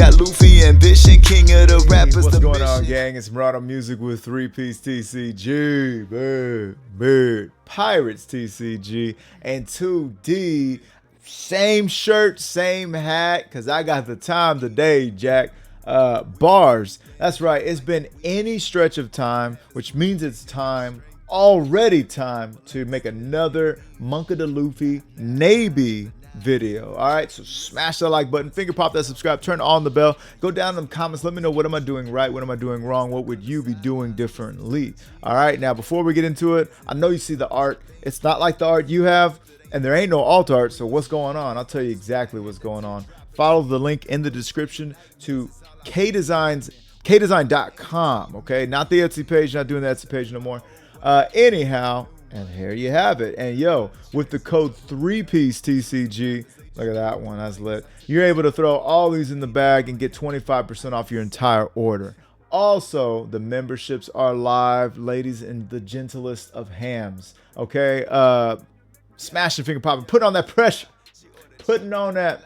got Luffy ambition, king of the rappers. What's going on, gang? It's Perona Music with 3-piece TCG, bird, Pirates TCG, and 2D. Same shirt, same hat, because I got the time today, Jack. Bars. That's right. It's been any stretch of time, which means it's already time to make another Monk of the Luffy Naby video. All right, so smash that like button, finger pop that subscribe, turn on the bell, go down in the comments, let me know what am I doing right, what am I doing wrong, what would you be doing differently. All right, now before we get into it, I know you see the art. It's not like the art you have, and there ain't no alt art, so what's going on? I'll tell you exactly what's going on. Follow the link in the description to kdesign.com. okay, not the Etsy page, not doing the Etsy page no more. Anyhow, and here you have it. And yo, with the code 3-piece TCG, look at that one, that's lit. You're able to throw all these in the bag and get 25% off your entire order. Also, the memberships are live, ladies, in the gentlest of hams. Okay, smash the finger popping, put on that pressure, putting on that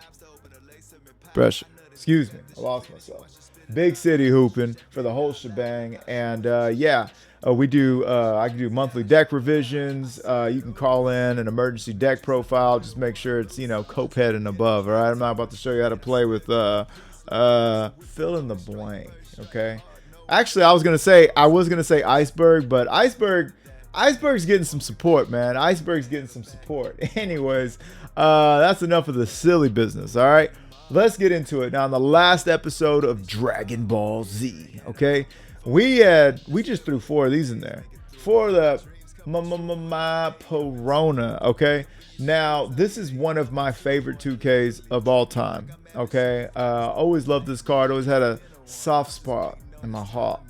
pressure. Excuse me, I lost myself. Big city hooping for the whole shebang. And yeah, we do I can do monthly deck revisions. You can call in an emergency deck profile, just make sure it's, you know, Copehead and above. All right, I'm not about to show you how to play with fill in the blank. Okay, actually I was gonna say Iceberg, but Iceberg's getting some support, man. Iceberg's getting some support. Anyways, that's enough of the silly business. All right, let's get into it. Now, in the last episode of Dragon Ball Z, okay, we just threw 4 of these in there. 4 of the Perona, okay? Now, this is one of my favorite 2Ks of all time, okay? Always loved this card. Always had a soft spot in my heart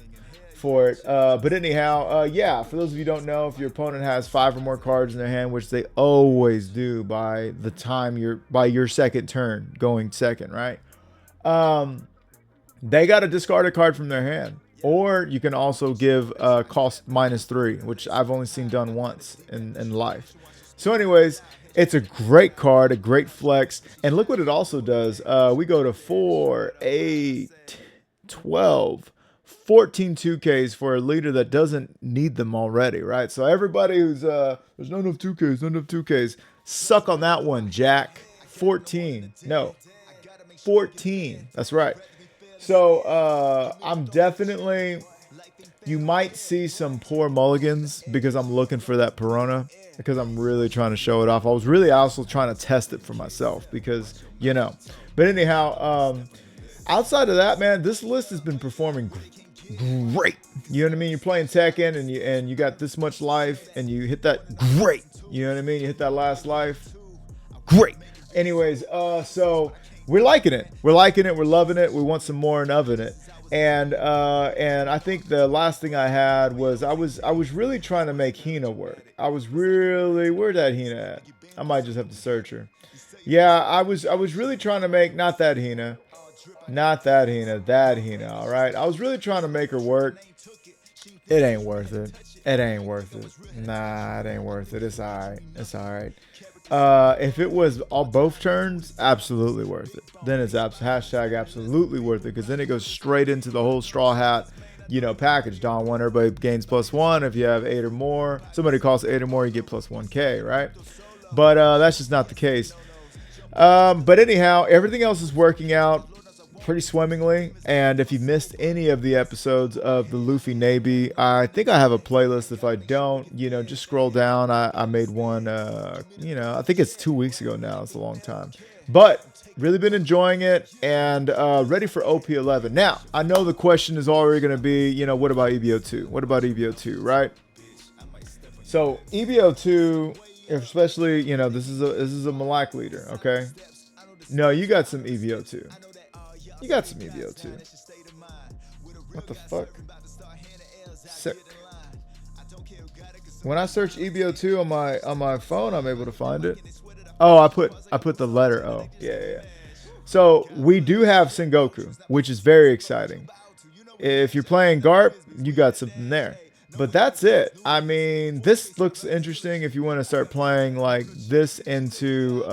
for it. But anyhow, yeah, for those of you who don't know, if your opponent has 5 or more cards in their hand, which they always do by the time by your second turn, going second, right? They got to discard a card from their hand. Or you can also give cost -3, which I've only seen done once in life. So anyways, it's a great card, a great flex. And look what it also does. We go to 4, 8, 12, 14 2Ks for a leader that doesn't need them already, right? So everybody who's, there's not enough 2Ks, suck on that one, Jack. 14. No, 14. That's right. So I'm definitely, you might see some poor mulligans because I'm looking for that Perona, because I'm really trying to show it off. I was really also trying to test it for myself because, you know. But anyhow, outside of that, man, this list has been performing great. You know what I mean? You're playing Tekken and you got this much life and you hit that, great. You know what I mean? You hit that last life, great. Anyways, so we're liking it. We're liking it. We're loving it. We want some more and of it. And I think the last thing I had was I was really trying to make Hina work. I was really, where'd that Hina at? I might just have to search her. Yeah, I was really trying to make, not that Hina, that Hina. All right, I was really trying to make her work. It ain't worth it. It ain't worth it. Nah, it ain't worth it. It's all right. It's all right. If it was both turns, absolutely worth it. Then it's hashtag absolutely worth it, because then it goes straight into the whole straw hat, you know, package. Dawn 1, everybody gains +1. If you have 8 or more, somebody costs 8 or more, you get +1K, right? But that's just not the case. But anyhow, everything else is working out pretty swimmingly. And if you missed any of the episodes of the Luffy Naby, I think I have a playlist. If I don't, you know, just scroll down. I made one, you know, I think it's 2 weeks ago now. It's a long time, but really been enjoying it and ready for OP11. Now, I know the question is already going to be, you know, what about EBO2? What about EBO2, right? So EBO2, especially, you know, this is a Malak leader, okay? No, you got some EBO2. You got some EBO2. What the fuck? Sick. When I search EBO2 on my phone, I'm able to find it. Oh, I put the letter O. Yeah. So we do have Sengoku, which is very exciting. If you're playing Garp, you got something there. But that's it. I mean, this looks interesting if you want to start playing like this into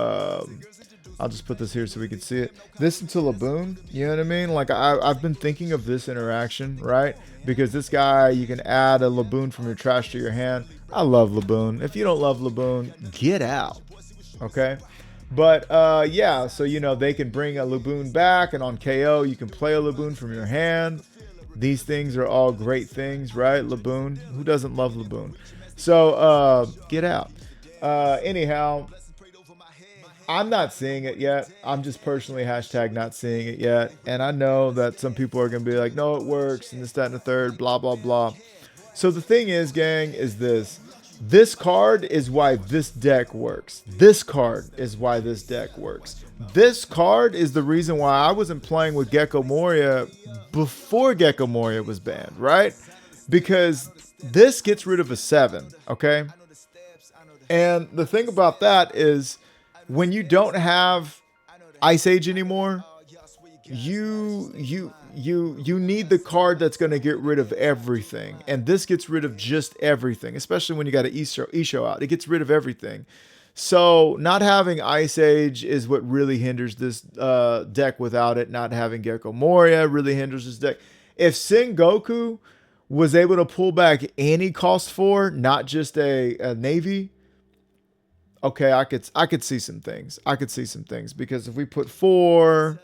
I'll just put this here so we can see it. This into Laboon, you know what I mean? Like I've been thinking of this interaction, right? Because this guy, you can add a Laboon from your trash to your hand. I love Laboon. If you don't love Laboon, get out. Okay. But yeah, so you know they can bring a Laboon back, and on KO you can play a Laboon from your hand. These things are all great things, right? Laboon. Who doesn't love Laboon? So get out. Anyhow, I'm not seeing it yet. I'm just personally hashtag not seeing it yet. And I know that some people are going to be like, no, it works, and this, that, and the third, blah, blah, blah. So the thing is, gang, is this. This card is why this deck works. This card is why this deck works. This card is the reason why I wasn't playing with Gecko Moria before Gecko Moria was banned, right? Because this gets rid of a 7, okay? And the thing about that is, when you don't have Ice Age anymore, you need the card that's going to get rid of everything. And this gets rid of just everything, especially when you got an Isho out. It gets rid of everything. So not having Ice Age is what really hinders this deck. Without it, not having Gecko Moria really hinders this deck. If Sengoku was able to pull back any cost 4, not just a Naby, okay, I could see some things. I could see some things because if we put 4,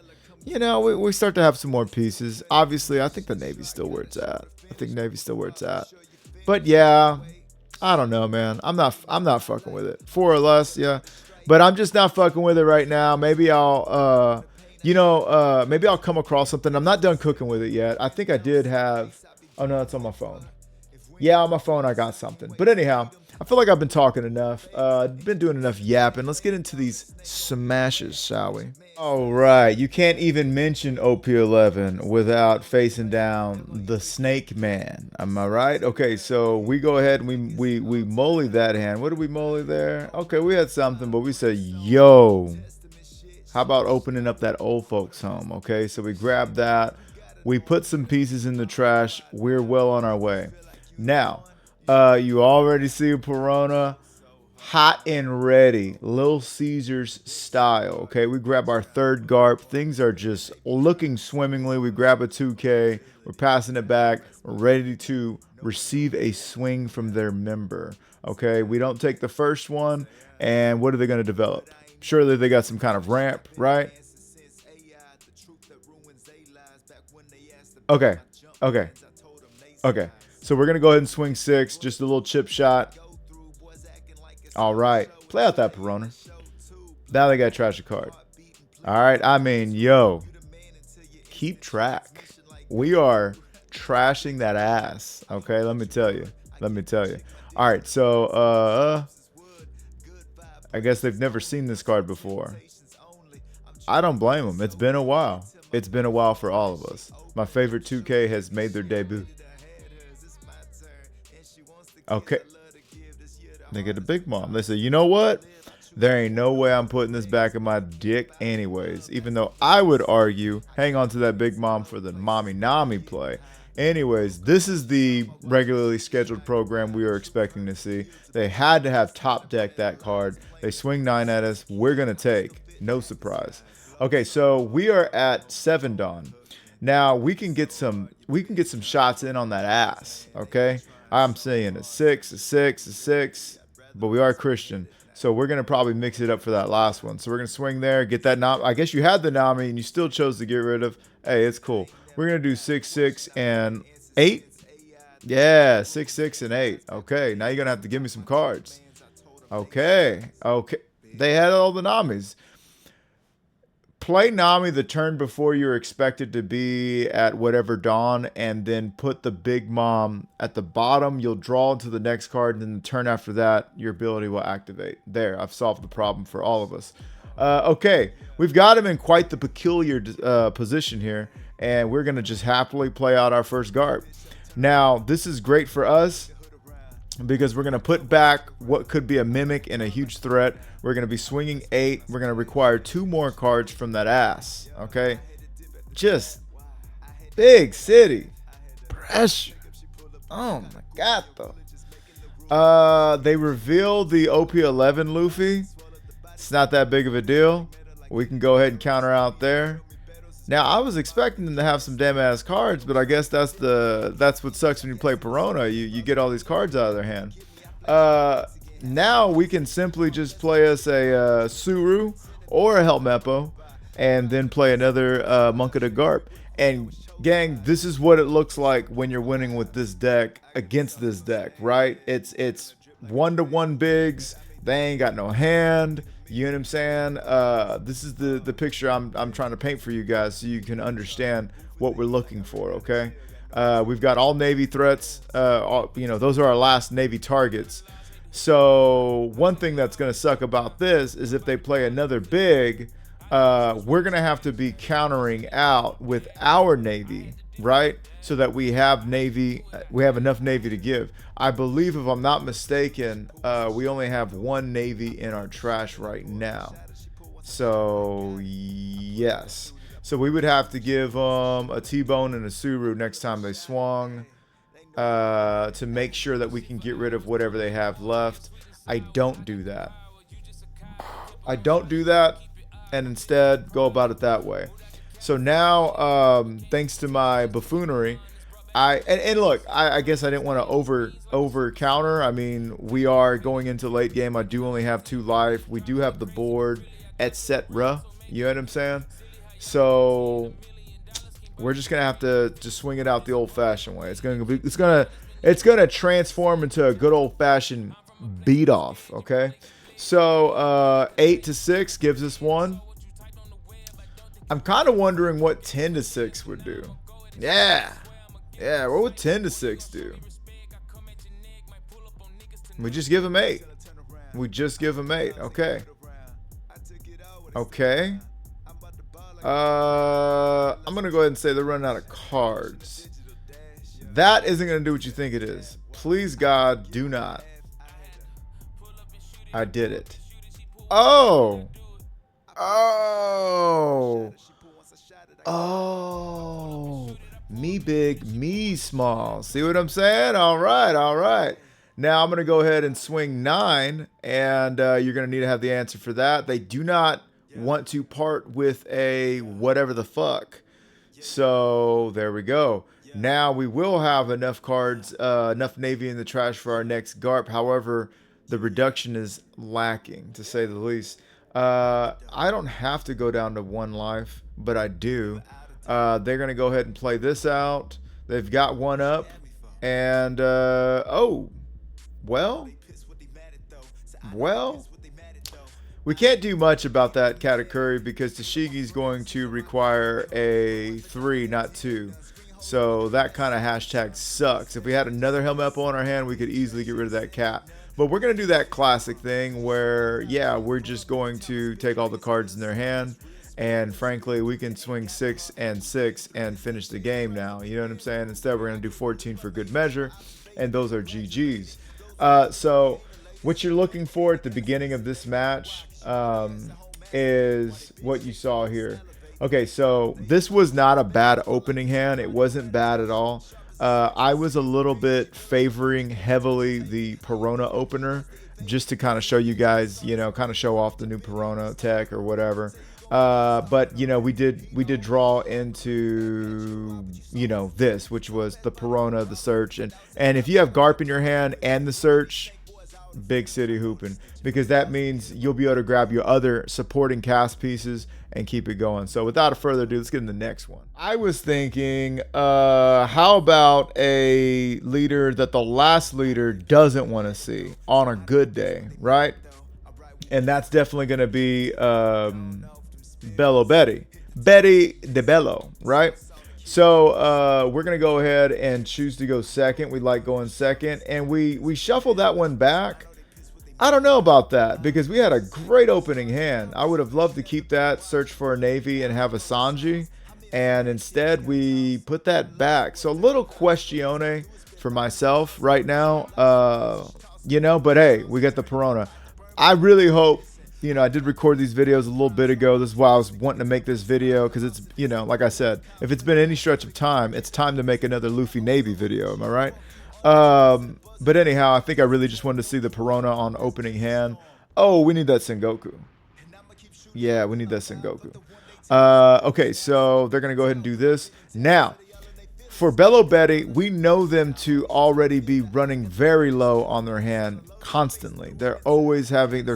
you know, we start to have some more pieces. Obviously, I think the Navy's still where it's at. I think Navy's still where it's at. But yeah, I don't know, man. I'm not fucking with it. 4 or less, yeah. But I'm just not fucking with it right now. Maybe I'll maybe I'll come across something. I'm not done cooking with it yet. I think I did have. Oh no, it's on my phone. Yeah, on my phone I got something. But anyhow, I feel like I've been talking enough. Been doing enough yapping. Let's get into these smashes, shall we? All right. You can't even mention OP11 without facing down the Snake Man. Am I right? Okay, so we go ahead and we molly that hand. What did we molly there? Okay, we had something, but we said, yo, how about opening up that old folks home? Okay, so we grabbed that. We put some pieces in the trash. We're well on our way. Now, you already see Perona hot and ready, Little Caesars style. Okay, we grab our third Garp. Things are just looking swimmingly. We grab a 2K. We're passing it back. We're ready to receive a swing from their member. Okay, we don't take the first one. And what are they going to develop? Surely they got some kind of ramp, right? Okay. So we're going to go ahead and swing 6. Just a little chip shot. All right. Play out that Perona. Now they got to trash a card. All right. I mean, yo. Keep track. We are trashing that ass. Okay. Let me tell you. All right. So, I guess they've never seen this card before. I don't blame them. It's been a while. It's been a while for all of us. My favorite 2K has made their debut. Okay. They get a big mom. They say, you know what? There ain't no way I'm putting this back in my dick anyways. Even though I would argue, hang on to that big mom for the mommy Nami play. Anyways, this is the regularly scheduled program we are expecting to see. They had to have top deck that card. They swing 9 at us. We're going to take. No surprise. Okay, so we are at 7 Dawn. Now we can get some shots in on that ass. Okay, I'm saying a 6, but we are Christian, so we're gonna probably mix it up for that last one. So we're gonna swing there, get that Nami. I guess you had the Nami and you still chose to get rid of. Hey, it's cool. We're gonna do 6, 6, and 8. Yeah, 6, 6, and 8. Okay, now you're gonna have to give me some cards. Okay. They had all the Namis. Play Nami the turn before you're expected to be at whatever Dawn, and then put the Big Mom at the bottom. You'll draw into the next card, and then the turn after that, your ability will activate. There, I've solved the problem for all of us. Okay, we've got him in quite the peculiar position here, and we're going to just happily play out our first Garp. Now, this is great for us, because we're going to put back what could be a Mimic and a huge threat. We're going to be swinging 8. We're going to require 2 more cards from that ass. Okay? Just big city. Pressure. Oh my God, though. They revealed the OP11 Luffy. It's not that big of a deal. We can go ahead and counter out there. Now, I was expecting them to have some damn ass cards, but I guess that's what sucks when you play Perona. You get all these cards out of their hand. Now we can simply just play us a Suru or a Helmeppo, and then play another Monka de Garp. And gang, this is what it looks like when you're winning with this deck against this deck, right? It's 1-to-1 bigs. They ain't got no hand. You know what I'm saying? This is the picture I'm trying to paint for you guys so you can understand what we're looking for, okay? We've got all Navy threats. Those are our last Navy targets. So one thing that's going to suck about this is if they play another big, we're going to have to be countering out with our Navy, right? So that we have enough Navy to give. I believe, if I'm not mistaken, we only have one Navy in our trash right now. So yes. So we would have to give a T-Bone and a Suru next time they swung, to make sure that we can get rid of whatever they have left. I don't do that. And instead go about it that way. So now, thanks to my buffoonery, I guess I didn't want to over counter. I mean, we are going into late game. I do only have 2 life. We do have the board, etc. You know what I'm saying? So we're just gonna have to just swing it out the old-fashioned way. It's gonna transform into a good old-fashioned beat off. Okay. So 8-6 gives us 1. I'm kind of wondering what 10-6 would do. Yeah, what would 10-6 do? We just give him 8. Okay. I'm gonna go ahead and say they're running out of cards. That isn't gonna do what you think it is. Please God, do not. I did it. Oh, me big, me small. See what I'm saying? All right. Now I'm gonna go ahead and swing 9, and you're gonna need to have the answer for that. They do not want to part with a whatever the fuck. So there we go. Now we will have enough cards, enough Navy in the trash for our next Garp. However, the reduction is lacking, to say the least. I don't have to go down to 1 life, but I do. They're going to go ahead and play this out. They've got 1 up. And, well, we can't do much about that Katakuri because Tashigi's going to require a 3, not 2. So that kind of hashtag sucks. If we had another Helmeppo on our hand, we could easily get rid of that cat. But we're going to do that classic thing where, yeah, we're just going to take all the cards in their hand. And frankly, we can swing 6 and 6 and finish the game now. You know what I'm saying? Instead, we're going to do 14 for good measure. And those are GGs. So what you're looking for at the beginning of this match is what you saw here. Okay, so this was not a bad opening hand. It wasn't bad at all. I was a little bit favoring heavily the Perona opener just to kind of show you guys, kind of show off the new Perona tech or whatever. But we did draw into this, which was the Perona, the search, and if you have Garp in your hand and the search, big city hooping, because that means you'll be able to grab your other supporting cast pieces and keep it going. So without further ado, let's get in the next one. I was thinking, how about a leader that the last leader doesn't want to see on a good day, right? And that's definitely going to be Betty de Bello, right? So we're going to go ahead and choose to go second. We like going second. And we shuffle that one back. I don't know about that because we had a great opening hand. I would have loved to keep that, search for a Navy, and have a Sanji. And instead, we put that back. So a little questione for myself right now. But hey, we got the Perona. I really hope, I did record these videos a little bit ago. This is why I was wanting to make this video because it's, like I said, if it's been any stretch of time, it's time to make another Luffy Navy video. Am I right? But anyhow, I think I really just wanted to see the Perona on opening hand. Oh, we need that Sengoku. Yeah, we need that Sengoku. Okay, so they're going to go ahead and do this. Now, for Bello Betty, we know them to already be running very low on their hand constantly. They're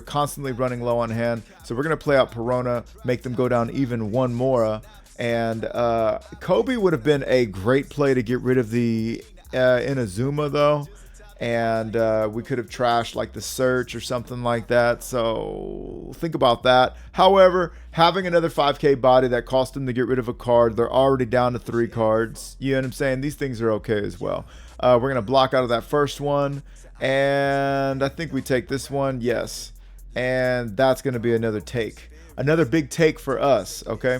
constantly running low on hand. So we're going to play out Perona, make them go down even one Mora. And Kobe would have been a great play to get rid of the Inazuma, though. And we could have trashed like the search or something like that. So think about that. However, having another 5K body that cost them to get rid of a card, they're already down to 3 cards. You know what I'm saying? These things are okay as well. We're going to block out of that first one. And I think we take this one. Yes. And that's going to be another take. Another big take for us. Okay.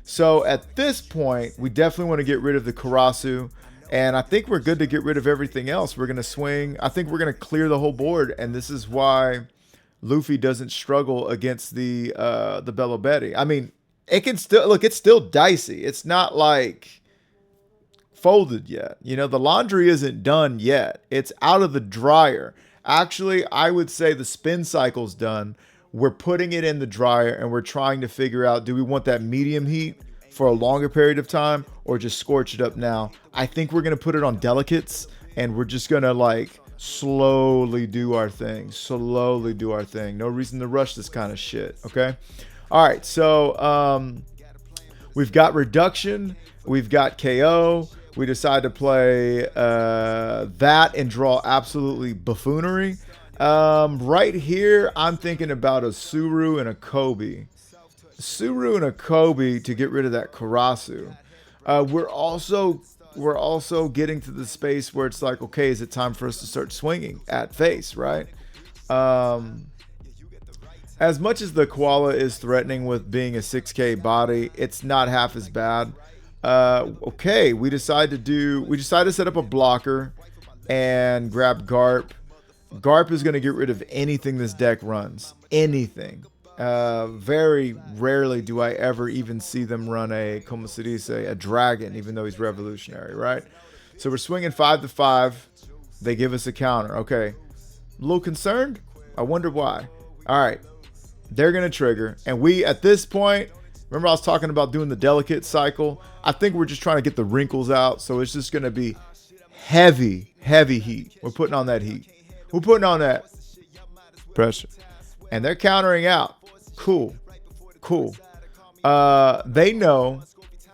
So at this point, we definitely want to get rid of the Karasu. And I think we're good to get rid of everything else. We're going to swing. I think we're going to clear the whole board. And this is why Luffy doesn't struggle against the Bello Betty. I mean, it can still, look, it's still dicey. It's not like folded yet. You know, the laundry isn't done yet. It's out of the dryer. Actually, I would say the spin cycle's done. We're putting it in the dryer and we're trying to figure out, do we want that medium heat for a longer period of time or just scorch it up now? I think we're going to put it on delicates and we're just going to like slowly do our thing. Slowly do our thing. No reason to rush this kind of shit. Okay. All right. So we've got reduction. We've got KO. We decide to play that and draw absolutely buffoonery. Right here, I'm thinking about a Suru and a Kobe. Suru and a Kobe to get rid of that Karasu. We're also getting to the space where it's like, okay, is it time for us to start swinging at face, right? As much as the koala is threatening with being a 6K body, it's not half as bad. Okay, we decide to set up a blocker and grab Garp. Garp is going to get rid of anything this deck runs. Anything. Very rarely do I ever even see them run a, como se dice, a dragon, even though he's revolutionary, right? So we're swinging 5 to 5. They give us a counter. Okay. A little concerned? I wonder why. All right. They're going to trigger. And we, at this point, remember I was talking about doing the delicate cycle? I think we're just trying to get the wrinkles out. So it's just going to be heavy, heavy heat. We're putting on that heat. We're putting on that pressure. And they're countering out. Cool. Cool. They know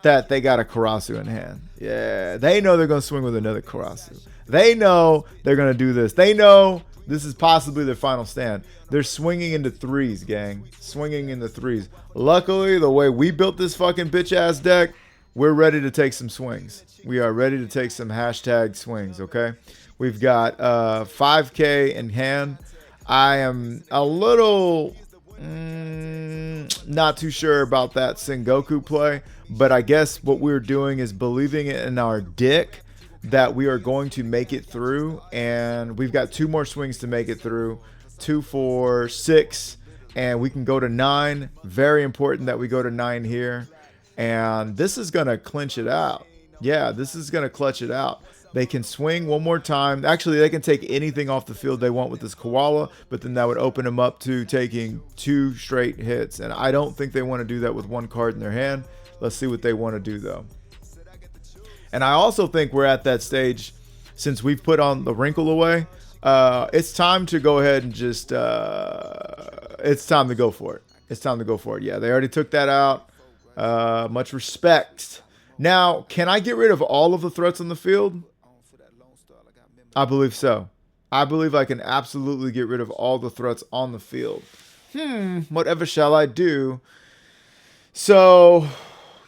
that they got a Karasu in hand. Yeah. They know they're going to swing with another Karasu. They know they're going to do this. They know this is possibly their final stand. They're swinging into 3s, gang. Swinging into 3s. Luckily, the way we built this fucking bitch-ass deck, we're ready to take some swings. We are ready to take some hashtag swings, okay? We've got 5K in hand. I am a little not too sure about that Sengoku play, but I guess what we're doing is believing it in our dick that we are going to make it through, and we've got 2 more swings to make it through. 2, 4, 6, and we can go to 9. Very important that we go to 9 here, and this is going to clinch it out. Yeah, this is going to clutch it out. They can swing one more time. Actually, they can take anything off the field they want with this koala, but then that would open them up to taking 2 straight hits. And I don't think they want to do that with 1 card in their hand. Let's see what they want to do, though. And I also think we're at that stage, since we've put on the wrinkle away, it's time to go ahead and just, it's time to go for it. It's time to go for it. Yeah, they already took that out. Much respect. Now, can I get rid of all of the threats on the field? I believe so. I believe I can absolutely get rid of all the threats on the field. Whatever shall I do? So,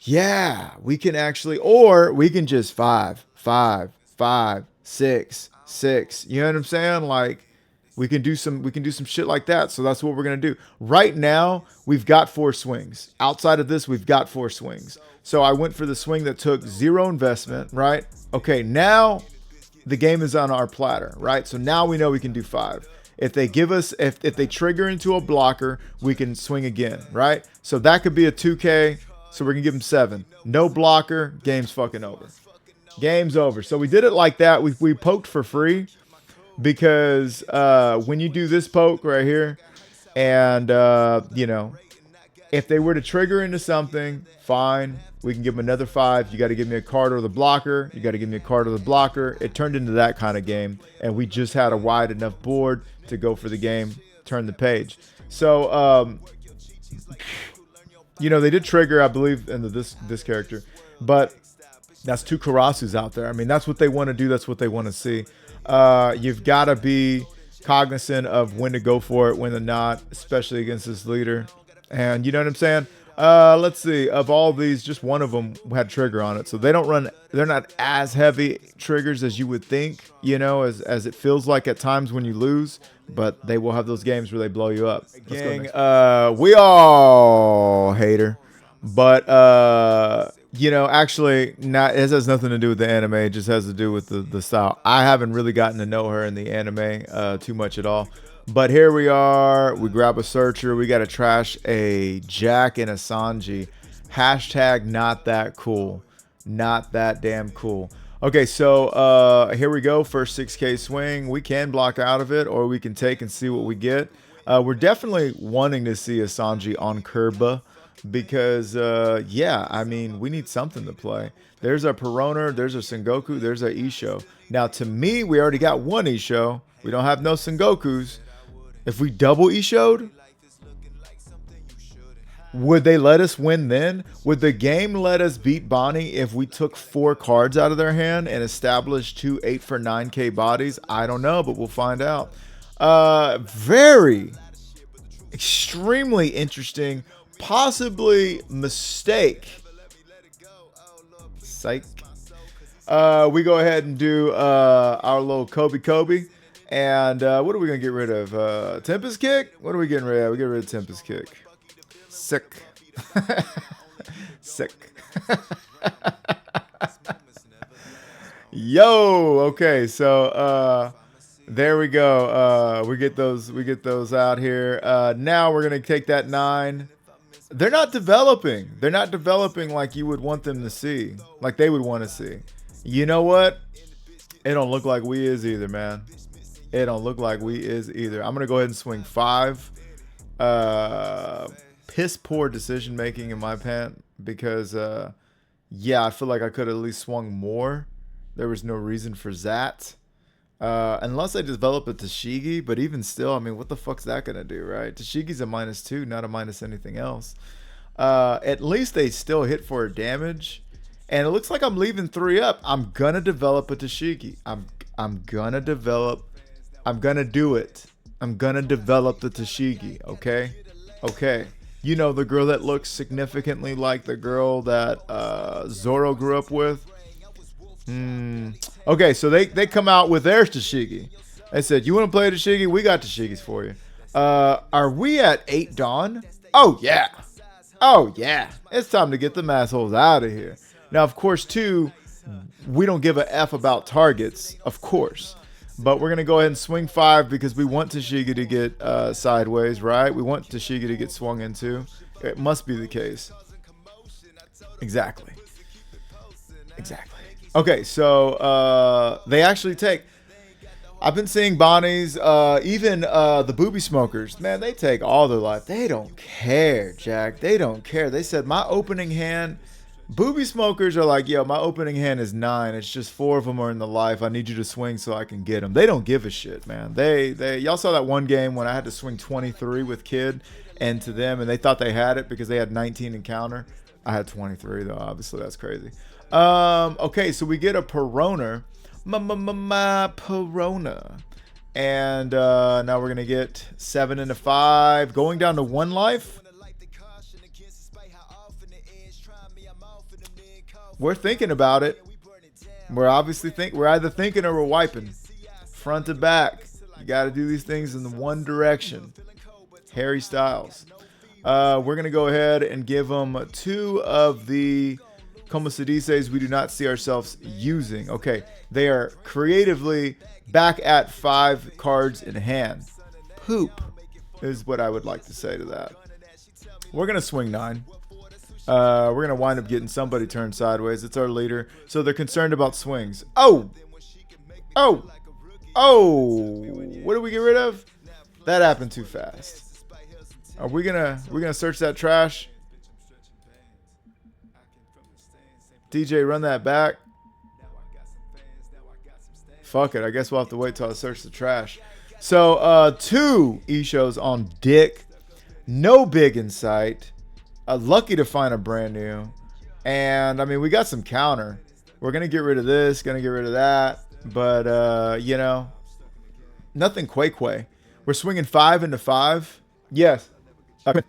yeah, we can actually, or we can just 5, 5, 5, 6, 6. You know what I'm saying? Like, we can do some shit like that. So that's what we're gonna do. Right now, we've got 4 swings. Outside of this, we've got 4 swings. So I went for the swing that took 0 investment, right? Okay, now the game is on our platter, right? So now we know we can do 5. If they give us, if they trigger into a blocker, we can swing again, right? So that could be a 2K. So we're gonna give them 7. No blocker, game's fucking over. Game's over. So we did it like that. We poked for free because when you do this poke right here, and you know, If they were to trigger into something, fine. We can give them another 5. You got to give me a card or the blocker. You got to give me a card or the blocker. It turned into that kind of game, and we just had a wide enough board to go for the game, turn the page. So, you know, they did trigger, I believe, into this character, but that's 2 Karasus out there. I mean, that's what they want to do. That's what they want to see. You've got to be cognizant of when to go for it, when to not, especially against this leader. And you know what I'm saying? Let's see. Of all these, just one of them had trigger on it. So they don't run, they're not as heavy triggers as you would think, you know, as it feels like at times when you lose. But they will have those games where they blow you up. Gang, we all hate her. But, you know, actually, it has nothing to do with the anime. It just has to do with the style. I haven't really gotten to know her in the anime too much at all. But here we are. We grab a searcher. We got to trash a Jack and a Sanji. Hashtag not that cool. Not that damn cool. Okay, so here we go. First 6K swing. We can block out of it, or we can take and see what we get. We're definitely wanting to see a Sanji on Kurba. Because, yeah, I mean, we need something to play. There's a Perona, there's a Sengoku, there's a Isho. Now, to me, we already got one Isho. We don't have no Sengokus. If we double Isho'd, would they let us win then? Would the game let us beat Bonney if we took 4 cards out of their hand and established 2 8 for 9K bodies? I don't know, but we'll find out. Extremely interesting. Possibly mistake. Psych. We go ahead and do our little Kobe. And what are we going to get rid of? Tempest Kick? What are we getting rid of? We get rid of Tempest Kick. Sick. Sick. Yo, okay, so there we go. We get those out here. Now we're going to take that 9. They're not developing. They're not developing like you would want them to see. Like they would want to see. You know what? It don't look like we is either, man. It don't look like we is either. I'm going to go ahead and swing 5. Piss poor decision making in my pant. Because, yeah, I feel like I could have at least swung more. There was no reason for that. Unless I develop a Tashigi, but even still, I mean, what the fuck's that gonna do, right? Tashigi's a -2, not a minus anything else. At least they still hit for damage, and it looks like I'm leaving 3 up. I'm gonna develop a Tashigi. I'm gonna do it. I'm gonna develop the Tashigi. Okay. You know, the girl that looks significantly like the girl that Zoro grew up with. Okay, so they come out with their Tashigi. They said, you want to play Tashigi? We got Tashigis for you. Are we at 8 Dawn? Oh, yeah. Oh, yeah. It's time to get them assholes out of here. Now, of course, too, we don't give a F about targets, of course. But we're going to go ahead and swing 5 because we want Tashigi to get sideways, right? We want Tashigi to get swung into. It must be the case. Exactly. Okay, so they actually take. I've been seeing Bonnies, even the boobie smokers. Man, they take all their life. They don't care, Jack. They don't care. They said my opening hand. Boobie smokers are like, yo, my opening hand is 9. It's just 4 of them are in the life. I need you to swing so I can get them. They don't give a shit, man. Y'all saw that one game when I had to swing 23 with Kid and to them, and they thought they had it because they had 19 in counter. I had 23 though. Obviously, that's crazy. Okay, so we get a Perona. My Perona. And now we're going to get 7 into 5. Going down to 1 life. We're thinking about it. We're obviously we're either thinking or we're wiping. Front to back. You got to do these things in the one direction. Harry Styles. We're going to go ahead and give them 2 of the Como se dices we do not see ourselves using. Okay, they are creatively back at 5 cards in hand. Poop is what I would like to say to that. We're going to swing 9. We're going to wind up getting somebody turned sideways. It's our leader. So they're concerned about swings. Oh! What did we get rid of? That happened too fast. Are we gonna search that trash? DJ, run that back. Fuck it. I guess we'll have to wait till I search the trash. So 2 e-shows on Dick. No big in sight. Lucky to find a brand new. And I mean, we got some counter. We're gonna get rid of this, gonna get rid of that. But you know, nothing quay. We're swinging 5 into 5. Yes. Okay.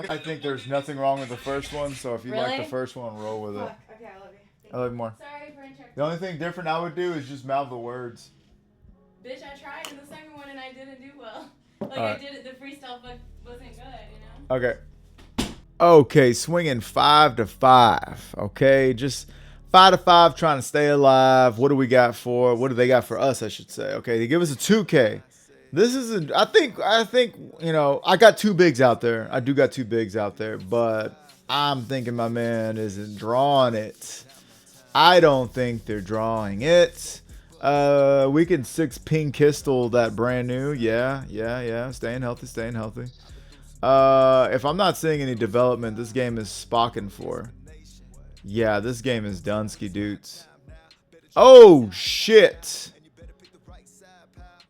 I think there's nothing wrong with the first one, so if you like the first one, roll with it. Okay, I love you. I love you more. Sorry for interrupting. The only thing different I would do is just mouth the words. Bitch, I tried in the second one and I didn't do well. Like All right. I did it, the freestyle wasn't good, you know? Okay. Okay, swinging 5 to 5. Okay, just 5 to 5, trying to stay alive. What do we got for? What do they got for us? I should say. Okay, they give us a 2K. This isn't. I think you know. I got 2 bigs out there. I do got 2 bigs out there, but I'm thinking my man isn't drawing it. I don't think they're drawing it. We can 6 ping pistol that brand new. Yeah. Staying healthy. If I'm not seeing any development, this game is spocking for. Yeah, this game is Dunsky dudes. Oh shit.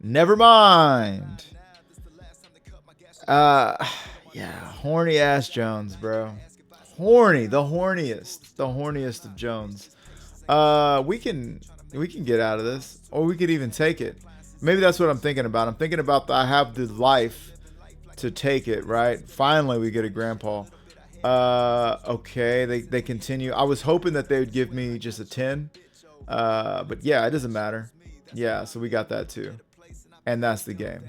Never mind. Yeah, horny ass Jones, bro. Horny, the horniest of Jones. We can get out of this, or we could even take it. Maybe that's what I'm thinking about. I'm thinking about I have the life to take it, right? Finally, we get a grandpa. Okay, they continue. I was hoping that they would give me just a 10, but yeah, it doesn't matter. Yeah, so we got that too. And that's the game.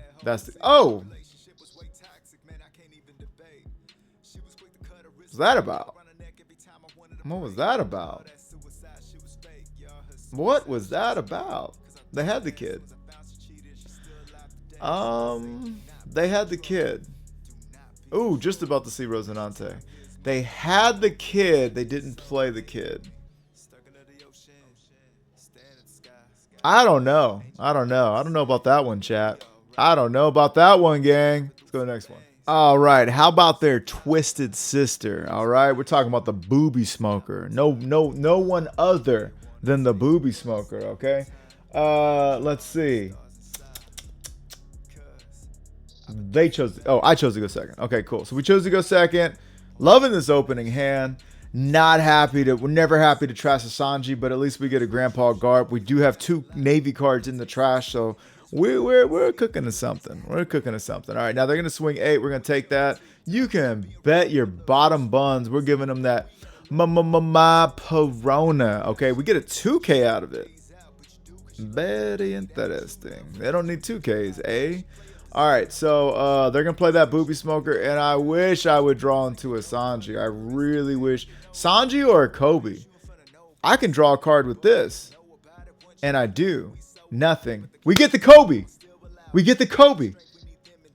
Oh! What's that about? What was that about? What was that about? They had the kid. They had the kid. Ooh, just about to see Rosinante. They had the kid. They didn't play the kid. I don't know about that one, chat. I don't know about that one, gang. Let's go to the next one. All right. How about their twisted sister? All right. We're talking about the boobie smoker. No one other than the boobie smoker. Okay. Let's see. I chose to go second. Okay, cool. So we chose to go second. Loving this opening hand. We're never happy to trash a Sanji, but at least we get a Grandpa Garp. We do have 2 Navy cards in the trash, so we're cooking to something. All right, now they're gonna swing 8. We're gonna take that. You can bet your bottom buns we're giving them that Perona. Okay, we get a 2K out of it. Very interesting. They don't need 2Ks, eh? All right, so they're going to play that boobie smoker, and I wish I would draw into a Sanji. I really wish. Sanji or a Kobe. I can draw a card with this, and I do. Nothing. We get the Kobe.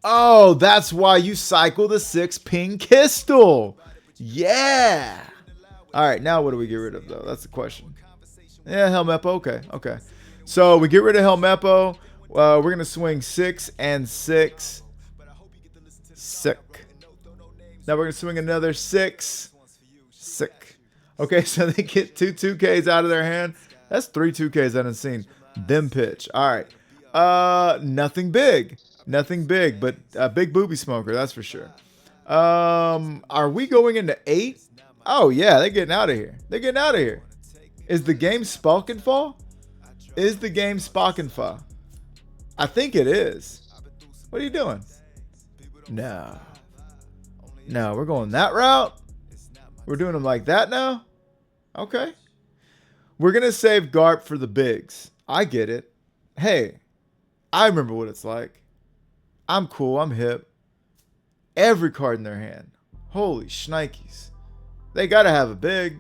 Oh, that's why you cycle the 6 ping pistol. Yeah. All right, now what do we get rid of, though? That's the question. Yeah, Helmeppo. Okay. So we get rid of Helmeppo. We're going to swing 6 and 6. Sick. Now we're going to swing another 6. Sick. Okay, so they get 2 2Ks out of their hand. That's 3 2Ks I done seen them pitch. All right. Nothing big, but a big boobie smoker, that's for sure. Are we going into 8? Oh, yeah, they're getting out of here. Is the game Spalkenfall? I think it is. What are you doing? No, we're going that route. We're doing them like that now. Okay. We're going to save Garp for the bigs. I get it. Hey, I remember what it's like. I'm cool. I'm hip. Every card in their hand. Holy shnikes. They got to have a big.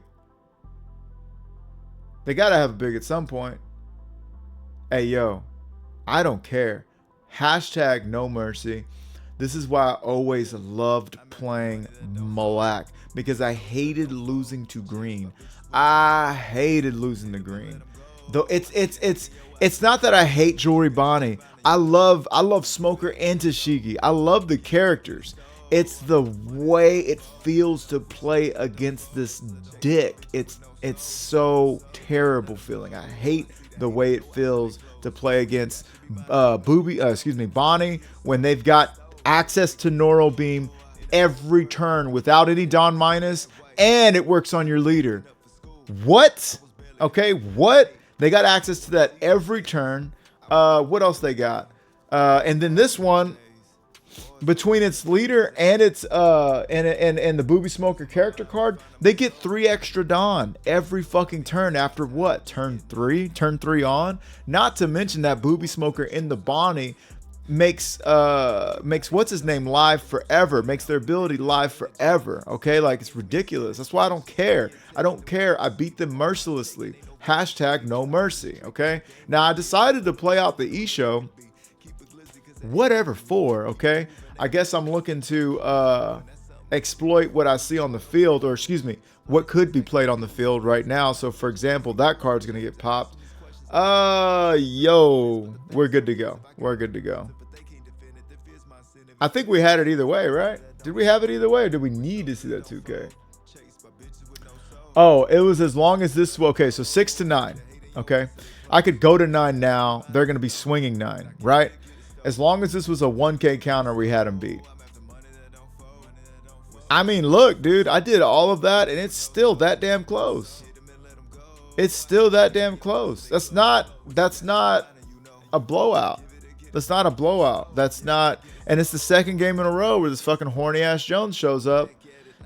At some point. Hey, yo. I don't care. Hashtag no mercy. This is why I always loved playing Malak, because I hated losing to green. I hated losing to green. Though it's not that I hate Jewelry Bonney. I love Smoker and Tashigi. I love the characters. It's the way it feels to play against this dick. It's so terrible feeling. I hate the way it feels to play against Bonney when they've got access to Noro Beam every turn without any Dawn Minus, and it works on your leader. What? Okay, what? They got access to that every turn. What else they got? And then this one, between its leader and its and the Boobie Smoker character card, they get 3 extra Dawn every fucking turn after what? Turn 3 on. Not to mention that Boobie Smoker in the Bonney makes what's his name live forever, makes their ability live forever. Okay, like it's ridiculous. That's why I don't care. I beat them mercilessly. Hashtag no mercy. Okay, now I decided to play out the Isho. Whatever for, okay? I guess I'm looking to exploit what I see on the field, or excuse me, what could be played on the field right now. So for example, that card's gonna get popped. Yo, we're good to go. We're good to go. I think we had it either way, right? Did we have it either way, or did we need to see that 2K? Oh, it was as long as this. Okay, so 6 to 9. Okay, I could go to 9 now. They're gonna be swinging 9, right? As long as this was a 1K counter, we had him beat. I mean, look, dude, I did all of that, and it's still that damn close. It's still that damn close. That's not a blowout. That's not a blowout. That's not, and it's the second game in a row where this fucking horny ass Jones shows up,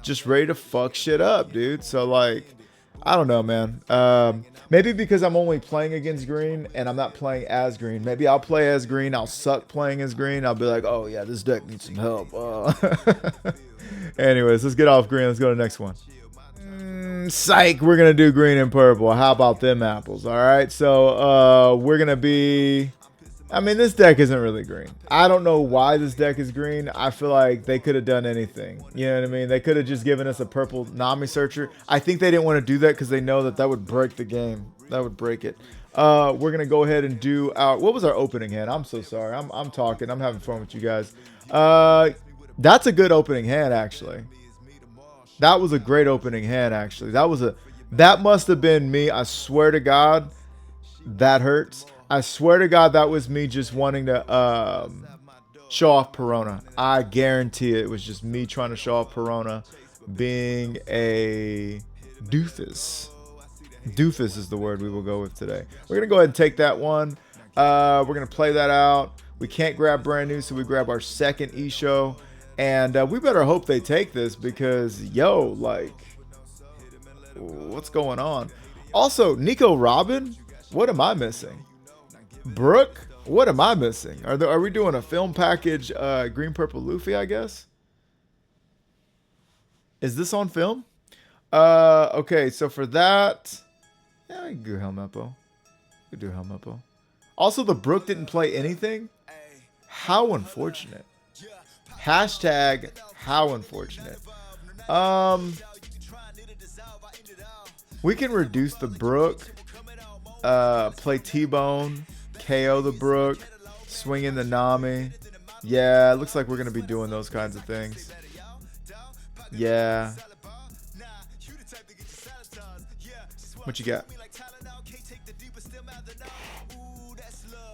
just ready to fuck shit up, dude. So like, I don't know, man. Maybe because I'm only playing against green and I'm not playing as green. Maybe I'll play as green. I'll suck playing as green. I'll be like, oh yeah, this deck needs some help. Anyways, let's get off green. Let's go to the next one. Psych, we're gonna do green and purple. How about them apples? All right, so we're gonna be, I mean, this deck isn't really green. I don't know why this deck is green. I feel like they could have done anything. You know what I mean? They could have just given us a purple Nami searcher. I think they didn't want to do that because they know that would break the game. That would break it. We're gonna go ahead and do our, what was our opening hand? I'm so sorry. I'm talking. I'm having fun with you guys. That's a good opening hand, actually. That was a great opening hand, actually. That must have been me. I swear to God, that hurts. I swear to God, that was me just wanting to show off Perona. I guarantee it was just me trying to show off Perona being a doofus. Doofus is the word we will go with today. We're going to go ahead and take that one. We're going to play that out. We can't grab brand new, so we grab our second Isho. And we better hope they take this because, yo, like, what's going on? Also, Nico Robin, what am I missing? Brooke, what am I missing? Are we doing a film package green purple Luffy, I guess? Is this on film? Okay, so for that, yeah, I can do Helmeppo. We do Helmeppo. Also, the Brooke didn't play anything. How unfortunate. Hashtag how unfortunate. We can reduce the Brooke, play T-Bone, KO the Brooke, swing in the Nami. Yeah, it looks like we're going to be doing those kinds of things. Yeah. What you got?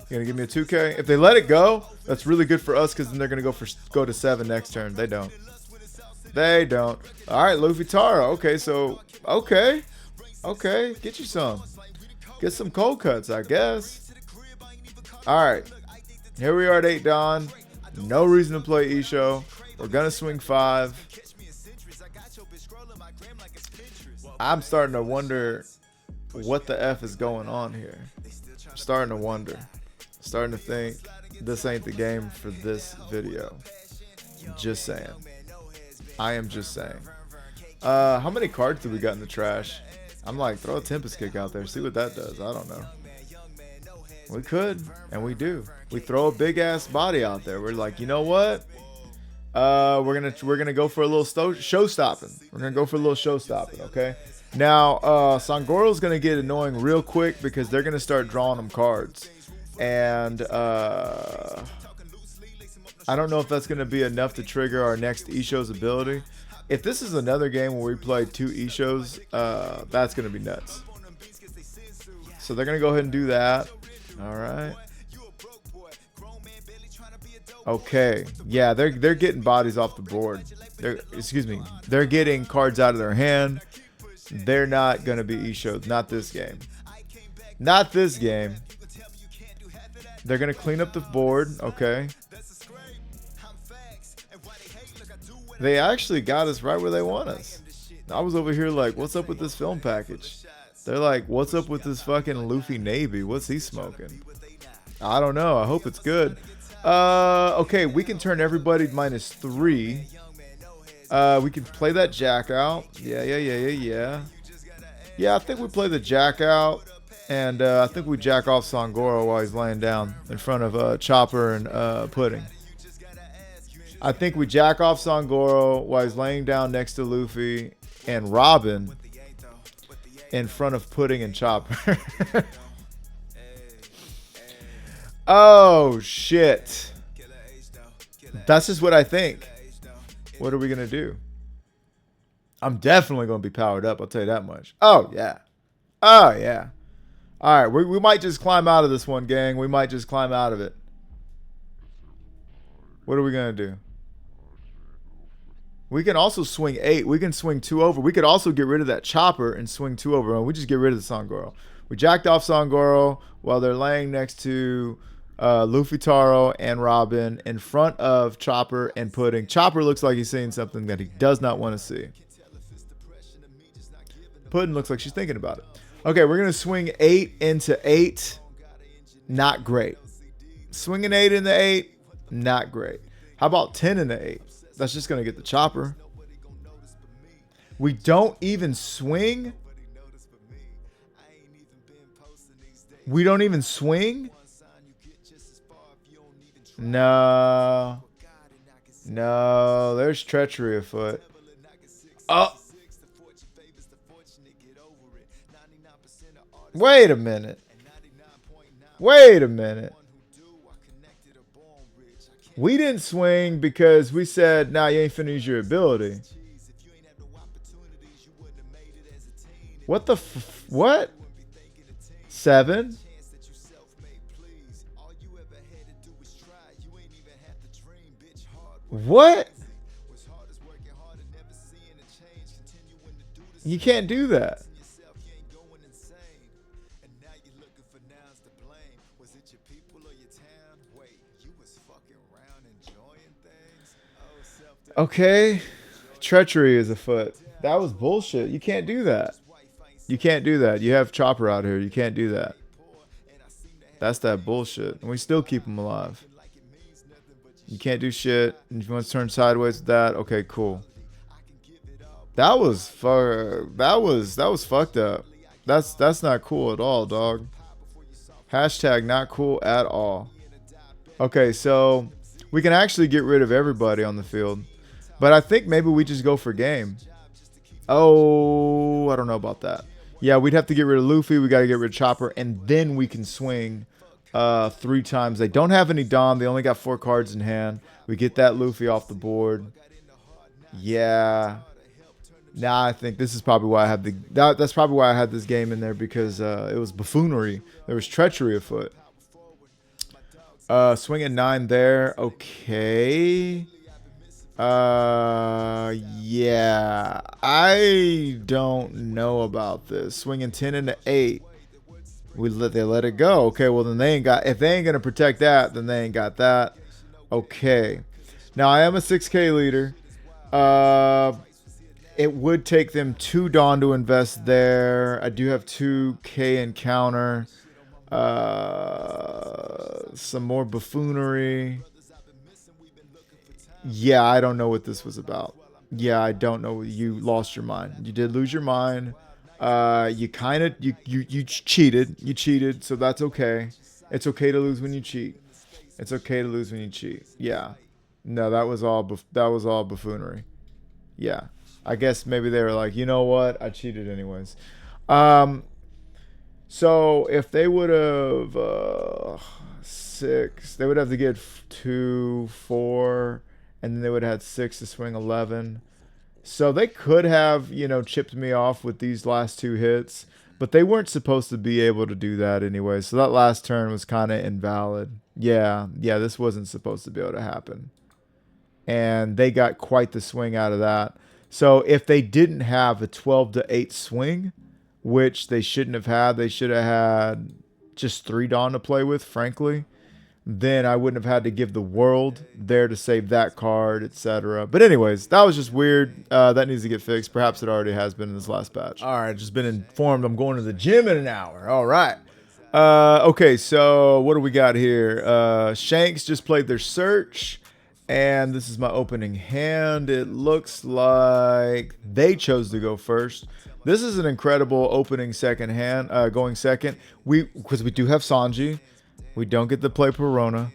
You gonna give me a 2K? If they let it go, that's really good for us because then they're gonna go to 7 next turn. They don't. They don't. All right, Luffy Taro. Okay, so okay, get you some. Get some cold cuts, I guess. All right, here we are at 8 Dawn. No reason to play Isho. We're gonna swing 5. I'm starting to wonder what the F is going on here. I'm starting to wonder. Starting to think this ain't the game for this video. Just saying. I am just saying. How many cards do we got in the trash? I'm like, throw a Tempest Kick out there. See what that does. I don't know. We could, and we do. We throw a big ass body out there. We're like, you know what? We're gonna go for a little show stopping. We're gonna go for a little show stopping. Okay. Now, Sangoro's gonna get annoying real quick because they're gonna start drawing them cards, and I don't know if that's gonna be enough to trigger our next Isho's ability. If this is another game where we play 2 Ishos, that's gonna be nuts. So they're gonna go ahead and do that. All right. Okay. Yeah, they're getting bodies off the board. They're getting cards out of their hand. They're not gonna be Ishos. Not this game. Not this game. They're gonna clean up the board. Okay. They actually got us right where they want us. I was over here like, what's up with this film package? They're like, what's up with this fucking Luffy Naby? What's he smoking? I don't know. I hope it's good. Okay, we can turn everybody -3. We can play that jack out. Yeah. Yeah, I think we play the jack out. And I think we jack off Sangoro while he's laying down in front of Chopper and Pudding. I think we jack off Sangoro while he's laying down next to Luffy and Robin in front of Pudding and Chopper. Oh, shit. That's just what I think. What are we going to do? I'm definitely going to be powered up. I'll tell you that much. Oh, yeah. Oh, yeah. All right. We might just climb out of this one, gang. We might just climb out of it. What are we going to do? We can also swing 8. We can swing 2 over. We could also get rid of that Chopper and swing 2 over. And we just get rid of the Sangoro. We jacked off Sangoro while they're laying next to Luffy, Taro, and Robin in front of Chopper and Pudding. Chopper looks like he's seeing something that he does not want to see. Pudding looks like she's thinking about it. Okay, we're going to swing 8 into 8. Not great. Swinging 8 into 8. Not great. How about 10 into 8? That's just going to get the Chopper. We don't even swing. We don't even swing. No. No, there's treachery afoot. Oh. Wait a minute. Wait a minute. We didn't swing because we said, nah, you ain't finna use your ability. What the what? 7? What? You can't do that. Okay. Treachery is afoot. That was bullshit. You can't do that. You can't do that. You have Chopper out here. You can't do that. That's that bullshit. And we still keep him alive. You can't do shit. And if you want to turn sideways with that, okay, cool. That was fucked up. That's not cool at all, dog. Hashtag not cool at all. Okay, so we can actually get rid of everybody on the field. But I think maybe we just go for game. Oh, I don't know about that. Yeah, we'd have to get rid of Luffy. We got to get rid of Chopper. And then we can swing 3 times. They don't have any Dom. They only got 4 cards in hand. We get that Luffy off the board. Yeah. Nah, I think this is probably why I have that's probably why I had this game in there, because it was buffoonery. There was treachery afoot. Swinging 9 there. Okay. Yeah. I don't know about this. Swinging 10 into 8. They let it go. Okay, well then they ain't got. If they ain't gonna protect that, then they ain't got that. Okay. Now I am a 6K leader. It would take them 2 Dawn to invest there. I do have 2K in counter. Some more buffoonery. Yeah, I don't know what this was about. Yeah, I don't know. You lost your mind. You did lose your mind. You kind of you cheated. You cheated, so that's okay. It's okay to lose when you cheat. It's okay to lose when you cheat. Yeah. No, that was all buffoonery. Yeah, I guess maybe they were like, you know what, I cheated anyways. So if they would have 6, they would have to get 2, 4, and then they would have had 6 to swing 11. So they could have, chipped me off with these last 2 hits, but they weren't supposed to be able to do that anyway. So that last turn was kind of invalid. Yeah, this wasn't supposed to be able to happen. And they got quite the swing out of that. So if they didn't have a 12 to 8 swing, which they shouldn't have had, they should have had just 3 Dawn to play with, frankly, then I wouldn't have had to give the world there to save that card, etc. But anyways, that was just weird. That needs to get fixed. Perhaps it already has been in this last batch. All right, just been informed I'm going to the gym in an hour. All right. Okay, so what do we got here? Shanks just played their search, and this is my opening hand. It looks like they chose to go first. This is an incredible opening second hand, going second. Because we do have Sanji. We don't get to play Perona.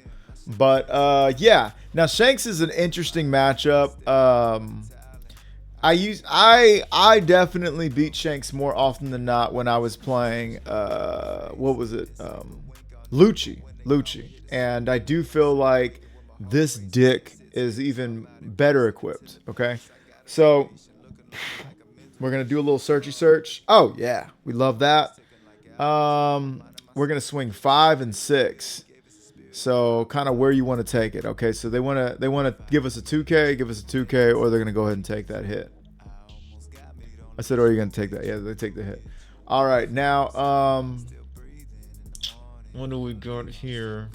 But yeah. Now Shanks is an interesting matchup. I definitely beat Shanks more often than not when I was playing what was it? Lucci. And I do feel like this Dick is even better equipped. Okay. So we're gonna do a little searchy search. Oh yeah, we love that. We're gonna swing 5 and 6. So kind of where you want to take it. Okay, so they wanna give us a 2K, or they're gonna go ahead and take that hit. I said, or are you gonna take that? Yeah, they take the hit. All right, now what do we got here?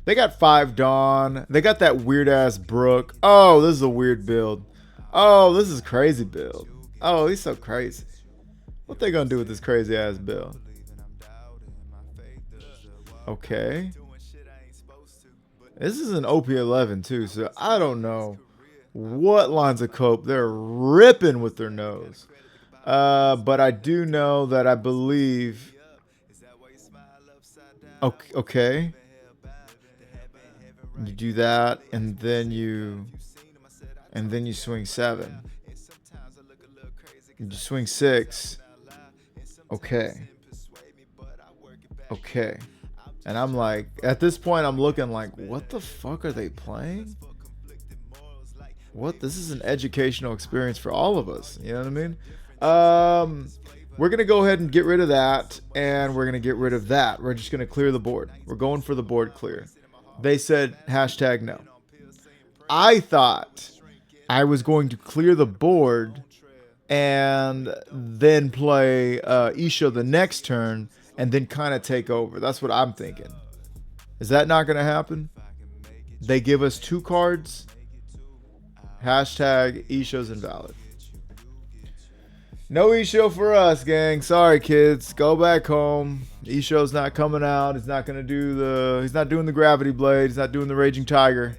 They got 5 Dawn. They got that weird ass Brook. Oh, this is a weird build. Oh, this is crazy build. Oh, he's so crazy. What they gonna do with this crazy ass build? Okay. This is an OP11 too, so I don't know what lines of cope they're ripping with their nose. But I do know that I believe. Okay. You do that, and then you swing 7. You swing 6. Okay. And I'm like, at this point, I'm looking like, what the fuck are they playing? What? This is an educational experience for all of us. You know what I mean? We're going to go ahead and get rid of that, and we're going to get rid of that. We're just going to clear the board. We're going for the board clear. They said #no. I thought I was going to clear the board and then play Isho the next turn and then kind of take over. That's what I'm thinking. Is that not going to happen? They give us 2 cards. #Isho's invalid. No Isho for us, gang. Sorry, kids. Go back home. Isho's not coming out. He's not going to do he's not doing the Gravity Blade. He's not doing the Raging Tiger.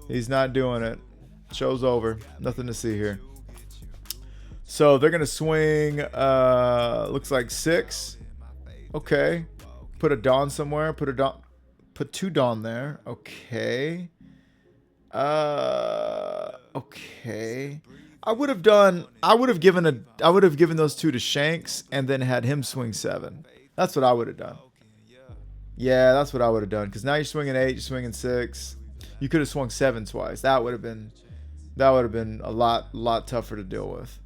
He's not doing it. Show's over. Nothing to see here. So they're going to swing, looks like 6. Okay. Put a Dawn somewhere. Put 2 Dawn there. Okay. Okay. I would have given those 2 to Shanks and then had him swing 7. That's what I would have done. Yeah, that's what I would have done. Because now you're swinging 8, you're swinging 6. You could have swung 7 twice. That would have been a lot tougher to deal with.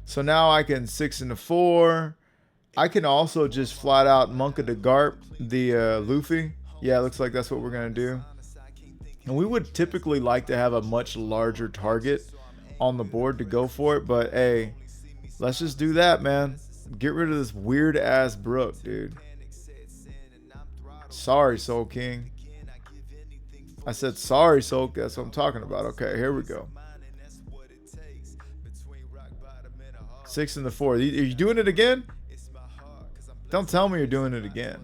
So now I can 6 into 4. I can also just flat out Monka de Garp the Luffy. Yeah, it looks like that's what we're gonna do. And we would typically like to have a much larger target on the board to go for it, but hey, let's just do that, man. Get rid of this weird ass Brook, dude. Sorry, Soul King. I said sorry, Soul. That's what I'm talking about. Okay, here we go. 6 and the 4. Are you doing it again? Don't tell me you're doing it again.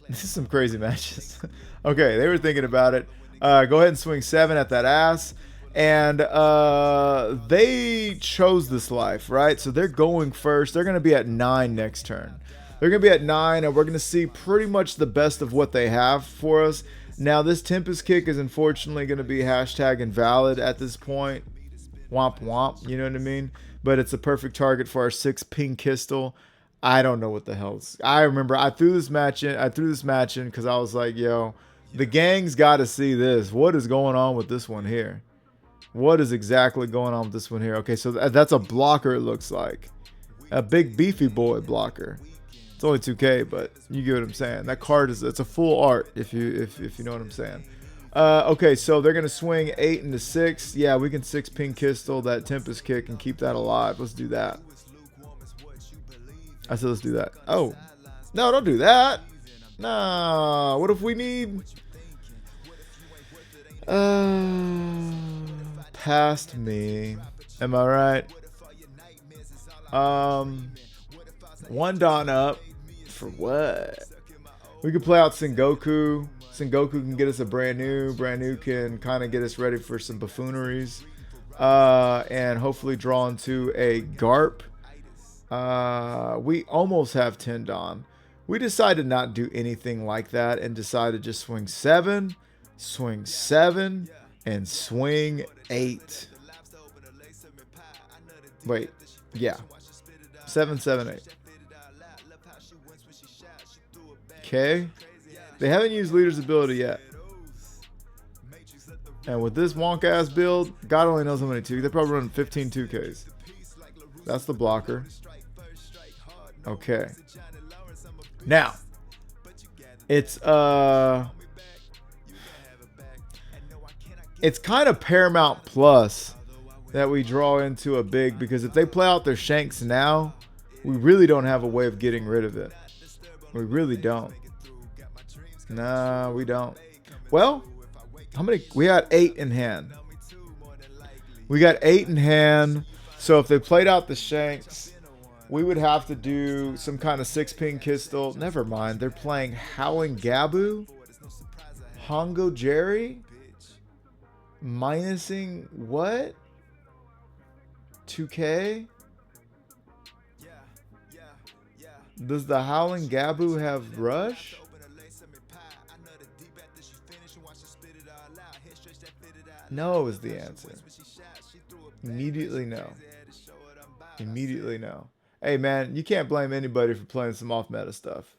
This is some crazy matches. Okay, they were thinking about it. Go ahead and swing 7 at that ass. And they chose this life, right? So they're going first. They're going to be at 9 next turn. They're going to be at 9, and we're going to see pretty much the best of what they have for us. Now, this Tempest Kick is unfortunately going to be hashtag invalid at this point. Womp womp, you know what I mean? But it's a perfect target for our 6 ping pistol. I don't know what the hell. I remember I threw this match in because I was like, yo, the gang's got to see this. What is going on with this one here? What is exactly going on with this one here? Okay, so that's a blocker, it looks like. A big beefy boy blocker. It's only 2K, but you get what I'm saying. That card it's a full art if you know what I'm saying. Okay, so they're gonna swing 8 into 6. Yeah, we can 6 ping pistol that Tempest Kick and keep that alive. Let's do that. I said let's do that. Oh, no, don't do that. Nah, what if we need past me? Am I right? 1 Dawn up for what? We could play out Sengoku. Sengoku can get us a brand new can kind of get us ready for some buffooneries, and hopefully draw into a Garp. We almost have 10 Dawn. We decided not to do anything like that and decided to just swing 7, and swing 8. Wait, yeah. 7, 7, 8. Okay. They haven't used Leader's ability yet. And with this wonk ass build, God only knows how many 2. They probably run 15 2Ks. That's the blocker. Okay. Now, it's kind of Paramount Plus that we draw into a big, because if they play out their Shanks now, we really don't have a way of getting rid of it. We really don't. Nah, we don't. Well, how many? We got 8 in hand. We got 8 in hand. So if they played out the Shanks, we would have to do some kind of 6 ping pistol. Never mind. They're playing Howling Gabu, Hongo Jerry, minusing what? 2K? Does the Howling Gabu have Rush? No is the answer. Immediately no. Immediately no. Hey man, you can't blame anybody for playing some off meta stuff.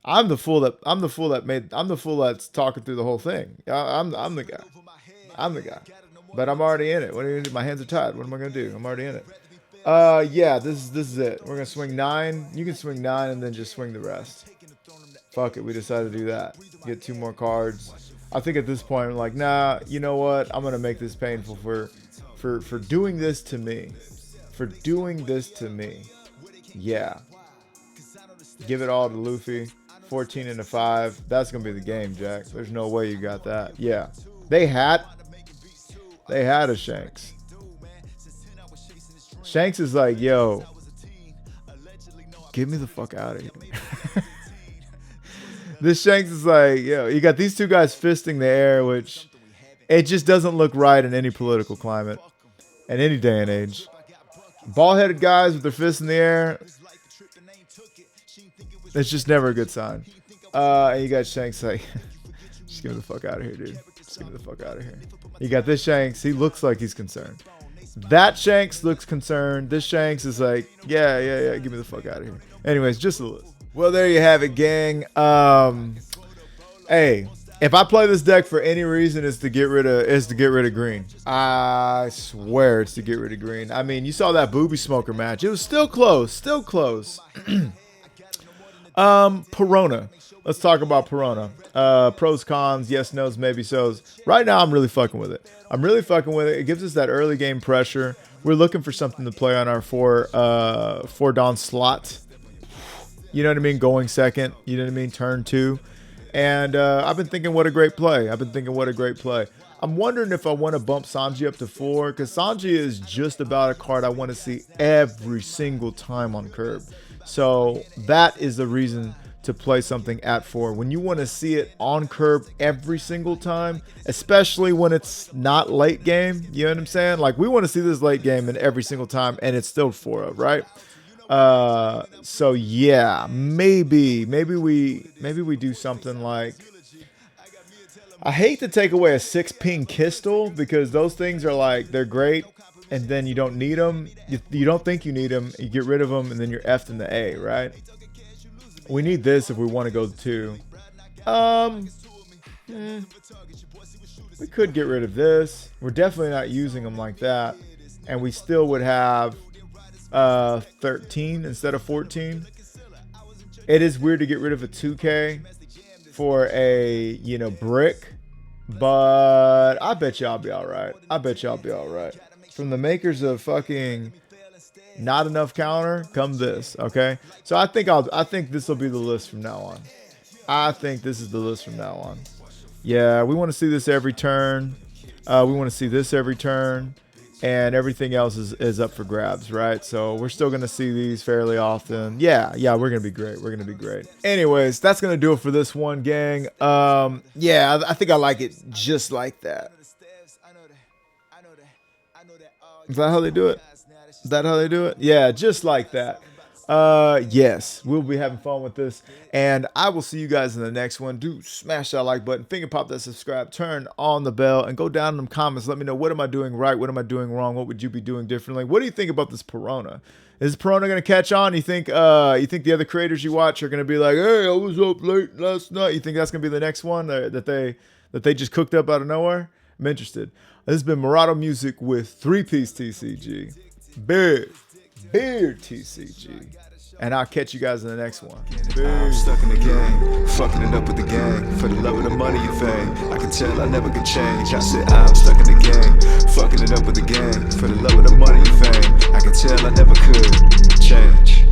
I'm the fool that's talking through the whole thing. I'm the guy. I'm the guy. But I'm already in it. What do you do? My hands are tied. What am I gonna do? I'm already in it. Yeah, this is it. We're gonna swing 9. You can swing 9 and then just swing the rest. Fuck it, we decided to do that. Get 2 more cards. I think at this point I'm like, nah, you know what? I'm gonna make this painful for doing this to me. For doing this to me. Yeah. Give it all to Luffy. 14 into 5. That's gonna be the game, Jack. There's no way you got that. Yeah. They had a Shanks. Shanks is like, yo, get me the fuck out of here. This Shanks is like, yo, you got these 2 guys fisting the air, which it just doesn't look right in any political climate, in any day and age. Ball-headed guys with their fists in the air, it's just never a good sign. And you got Shanks like, just give me the fuck out of here, dude. Just give me the fuck out of here. You got this Shanks, he looks like he's concerned. That Shanks looks concerned. This Shanks is like, yeah, give me the fuck out of here. Anyways, just a list. Well, there you have it, gang. Hey, if I play this deck for any reason, it's to get rid of green. I swear it's to get rid of green. I mean, you saw that boobie smoker match. It was still close. Perona. Let's talk about Perona. Pros, cons, yes, nos, maybe so's. Right now, I'm really fucking with it. It gives us that early game pressure. We're looking for something to play on our 4 Dawn slot. You know what I mean? Going second. You know what I mean? Turn 2. And I've been thinking what a great play. I'm wondering if I want to bump Sanji up to 4, because Sanji is just about a card I want to see every single time on curb. So that is the reason to play something at 4. When you want to see it on curb every single time, especially when it's not late game, you know what I'm saying? Like, we want to see this late game and every single time, and it's still 4 of, right? So yeah, maybe we do something like, I hate to take away a 6-ping pistol because those things are like, they're great, and then you don't need them. You don't think you need them. You get rid of them, and then you're F'd in the A, right? We need this if we want to go to 2. We could get rid of this. We're definitely not using them like that, and we still would have 13 instead of 14. It is weird to get rid of a 2K for a, you know, brick, but I bet y'all be all right. I bet y'all be all right. From the makers of fucking Not Enough Counter, come this, okay? So I think this will be the list from now on. I think this is the list from now on. Yeah, we want to see this every turn. We want to see this every turn. And everything else is up for grabs, right? So we're still going to see these fairly often. Yeah, we're going to be great. We're going to be great. Anyways, that's going to do it for this one, gang. Yeah, I think I like it just like that. Is that how they do it? Is that how they do it? Yeah, just like that. Yes, we'll be having fun with this, and I will see you guys in the next one. Do smash that like button, finger pop that subscribe, turn on the bell, and go down in the comments. Let me know, what am I doing right? What am I doing wrong? What would you be doing differently? What do you think about this Perona? Is Perona going to catch on? You think the other creators you watch are going to be like, hey, I was up late last night? You think that's going to be the next one that they just cooked up out of nowhere? I'm interested. This has been Murado Music with 3-piece TCG. Beard TCG. And I'll catch you guys in the next one. I'm stuck in the game, fucking it up with the gang. For the love of the money and fame, I can tell I never could change. I said I'm stuck in the game, fucking it up with the gang. For the love of the money and fame, I can tell I never could change.